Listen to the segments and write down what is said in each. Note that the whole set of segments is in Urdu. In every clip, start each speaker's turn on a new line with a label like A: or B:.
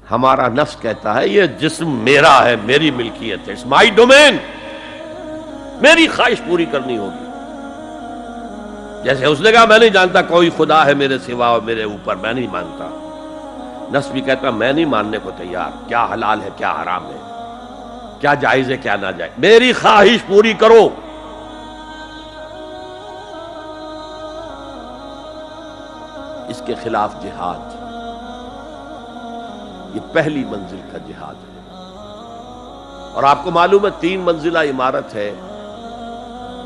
A: ہمارا نفس کہتا ہے یہ جسم میرا ہے، میری ملکیت ہے، اٹس مائی ڈومین، میری خواہش پوری کرنی ہوگی. جیسے اس نے کہا میں نہیں جانتا کوئی خدا ہے میرے سوا اور میرے اوپر، میں نہیں مانتا. نفس بھی کہتا میں نہیں ماننے کو تیار، کیا حلال ہے کیا حرام ہے، کیا جائز ہے کیا ناجائز، میری خواہش پوری کرو. اس کے خلاف جہاد، یہ پہلی منزل کا جہاد ہے. اور آپ کو معلوم ہے 3 منزلہ عمارت ہے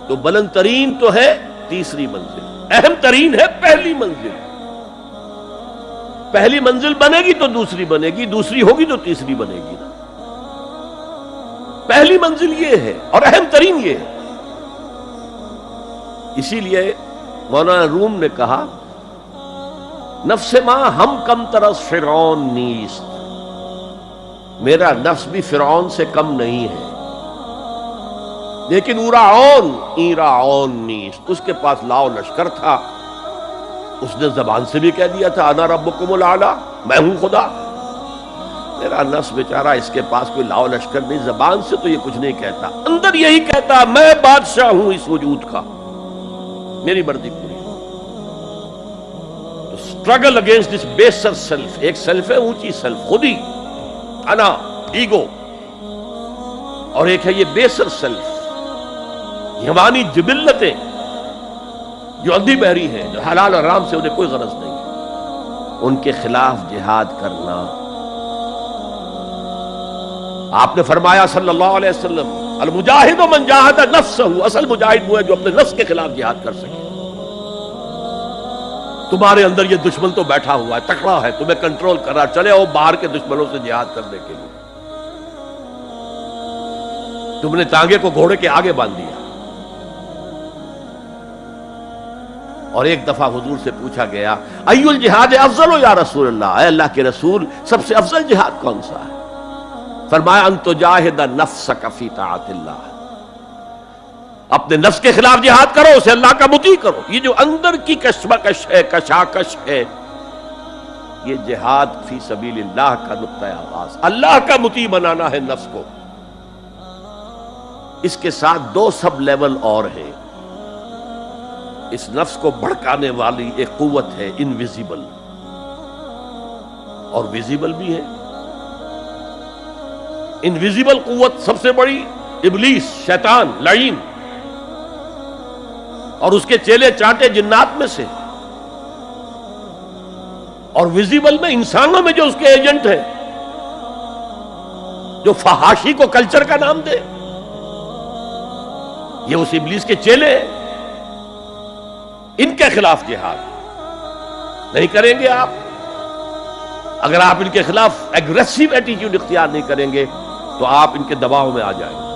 A: تو بلند ترین تو ہے تیسری منزل، اہم ترین ہے پہلی منزل. پہلی منزل بنے گی تو دوسری بنے گی، دوسری ہوگی تو تیسری بنے گی نا. پہلی منزل یہ ہے اور اہم ترین یہ ہے. اسی لیے مولانا روم نے کہا نفس ماں ہم کم ترس فرعون نیست، میرا نفس بھی فرعون سے کم نہیں ہے، لیکن ایراعون نیست، اس کے پاس لاؤ لشکر تھا، اس نے زبان سے بھی کہہ دیا تھا انا ربکم الاعلی، میں ہوں خدا. میرا نفس بیچارہ اس کے پاس کوئی لاؤ لشکر نہیں، زبان سے تو یہ کچھ نہیں کہتا، اندر یہی کہتا میں بادشاہ ہوں اس وجود کا، میری مرضی پوری. اسٹرگل اگینسٹ دس بیسر سیلف، ایک سیلف ہے اونچی سیلف، خودی، انا، ایگو، اور ایک ہے یہ بیسر سیلف، یہ ہماری جبلتیں جو اندھی بہری ہیں، جو حلال اور حرام سے انہیں کوئی غرض نہیں، ان کے خلاف جہاد کرنا. آپ نے فرمایا صلی اللہ علیہ وسلم المجاہد من جاہد نفسہ، اصل مجاہد وہ ہے جو اپنے نفس کے خلاف جہاد کر سکے. تمہارے اندر یہ دشمن تو بیٹھا ہوا ہے، تکڑا ہے، تمہیں کنٹرول کر رہا، چلے آؤ باہر کے دشمنوں سے جہاد کرنے کے لیے. تم نے ٹانگے کو گھوڑے کے آگے باندھ دیا. اور ایک دفعہ حضور سے پوچھا گیا ای الجہاد افضل یا رسول اللہ، اے اللہ کے رسول سب سے افضل جہاد کون سا ہے؟ فرمایا ان تجاہد نفسک فی طاعت اللہ، اپنے نفس کے خلاف جہاد کرو، اسے اللہ کا مطیع کرو. یہ جو اندر کی کشمکش ہے، کشاکش ہے، یہ جہاد فی سبیل اللہ کا نقطۂ آغاز، اللہ کا مطیع بنانا ہے نفس کو. اس کے ساتھ 2 سب لیول اور ہیں. اس نفس کو بھڑکانے والی ایک قوت ہے انویزیبل، اور ویزیبل بھی ہے. انویزیبل قوت سب سے بڑی ابلیس، شیطان لعین، اور اس کے چیلے چانٹے جنات میں سے. اور ویزیبل میں انسانوں میں جو اس کے ایجنٹ ہیں، جو فحاشی کو کلچر کا نام دے، یہ اس ابلیس کے چیلے ہیں. ان کے خلاف جہاد نہیں کریں گے آپ. اگر آپ ان کے خلاف ایگریسو ایٹیٹیوڈ اختیار نہیں کریں گے تو آپ ان کے دباؤ میں آ جائیں گے.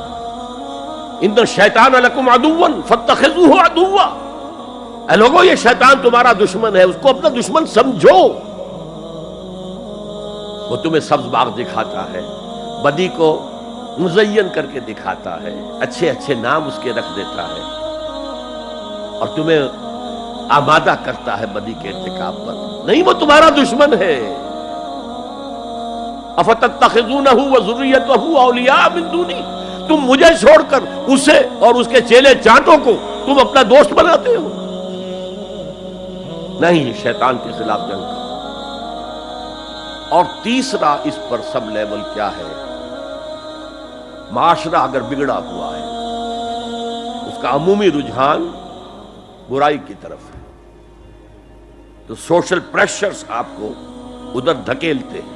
A: ان الشیطان لکم عدوا فاتخذوہ عدوا، اے لوگو یہ شیطان تمہارا دشمن ہے، اس کو اپنا دشمن سمجھو. وہ تمہیں سبز باغ دکھاتا ہے، بدی کو مزین کر کے دکھاتا ہے، اچھے اچھے نام اس کے رکھ دیتا ہے، اور تمہیں آمادہ کرتا ہے بدی کے ارتکاب پر. نہیں، وہ تمہارا دشمن ہے. افتتخذونہ وذریتہ اولیاء من دونی، تم مجھے چھوڑ کر اسے اور اس کے چیلے چانٹوں کو تم اپنا دوست بناتے ہو. نہیں، شیطان کے خلاف جنگ کرو. اور تیسرا اس پر سب لیول کیا ہے؟ معاشرہ اگر بگڑا ہوا ہے، اس کا عمومی رجحان برائی کی طرف ہے، تو سوشل پریشرز آپ کو ادھر دھکیلتے ہیں.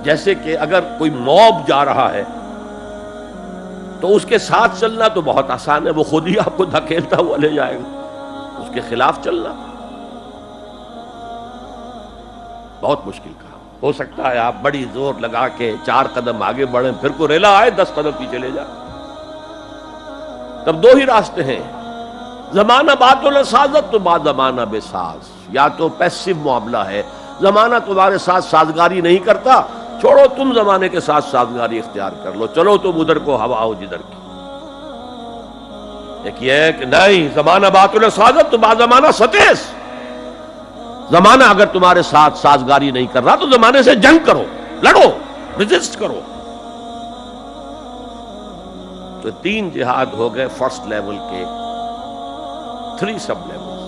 A: جیسے کہ اگر کوئی موب جا رہا ہے تو اس کے ساتھ چلنا تو بہت آسان ہے، وہ خود ہی آپ کو دھکیلتا ہوا لے جائے گا. اس کے خلاف چلنا بہت مشکل کام. ہو سکتا ہے آپ بڑی زور لگا کے 4 قدم آگے بڑھیں، پھر کوئی ریلا آئے 10 قدم پیچھے لے جائے. تب 2 ہی راستے ہیں، زمانہ بات و سازت تو بعد زمانہ بے ساز. یا تو پیسو معاملہ ہے، زمانہ تمہارے ساتھ سازگاری نہیں کرتا، چھوڑو تم زمانے کے ساتھ سازگاری اختیار کر لو، چلو تم ادھر کو ہوا ہو جدھر کی. ایک یہ ہے کہ نہیں، زمانہ بات و سازت تو بعد زمانہ ستیس، زمانہ اگر تمہارے ساتھ سازگاری نہیں کر رہا تو زمانے سے جنگ کرو، لڑو، ریزسٹ کرو۔ تو 3 جہاد ہو گئے فرسٹ لیول کے، 3 سب لیولز: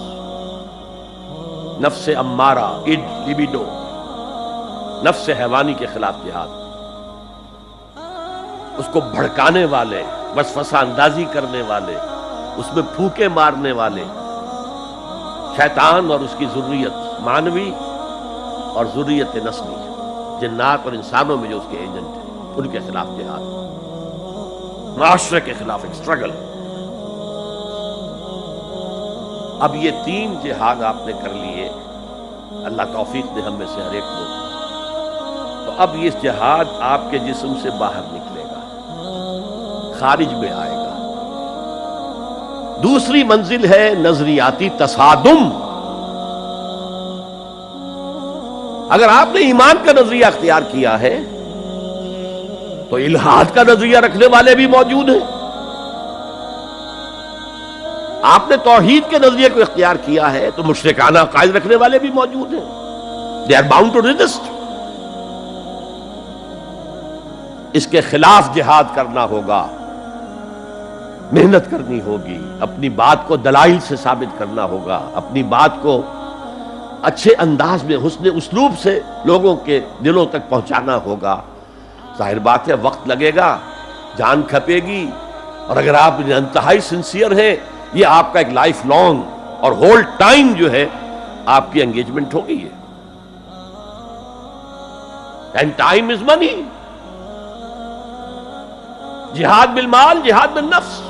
A: نفس امارہ، لبیڈو، نفس حیوانی کے خلاف جہاد، اس کو بھڑکانے والے، وسوسہ اندازی کرنے والے، اس میں پھوکے مارنے والے، شیطان اور اس کی ذریت مانوی اور ذریت نسلی، جنات اور انسانوں میں جو اس کے ایجنٹ ہیں، ان کے خلاف جہاد، معاشرے کے خلاف ایک اسٹرگل۔ اب یہ 3 جہاد آپ نے کر لیے، اللہ توفیق دے ہم میں سے ہر ایک کو، تو اب یہ جہاد آپ کے جسم سے باہر نکلے گا، خارج میں آئے گا۔ دوسری منزل ہے نظریاتی تصادم۔ اگر آپ نے ایمان کا نظریہ اختیار کیا ہے تو الحاد کا نظریہ رکھنے والے بھی موجود ہیں۔ آپ نے توحید کے نظریے کو اختیار کیا ہے تو مشرکانہ عقائد رکھنے والے بھی موجود ہیں۔ They are bound to resist۔ اس کے خلاف جہاد کرنا ہوگا، محنت کرنی ہوگی، اپنی بات کو دلائل سے ثابت کرنا ہوگا، اپنی بات کو اچھے انداز میں حسن اسلوب سے لوگوں کے دلوں تک پہنچانا ہوگا۔ ظاہر بات ہے وقت لگے گا، جان کھپے گی، اور اگر آپ انتہائی سنسیئر ہیں یہ آپ کا ایک لائف لانگ اور ہول ٹائم جو ہے آپ کی انگیجمنٹ ہوگی ہے۔ اینڈ ٹائم از منی۔ جہاد بالمال، جہاد بالنفس۔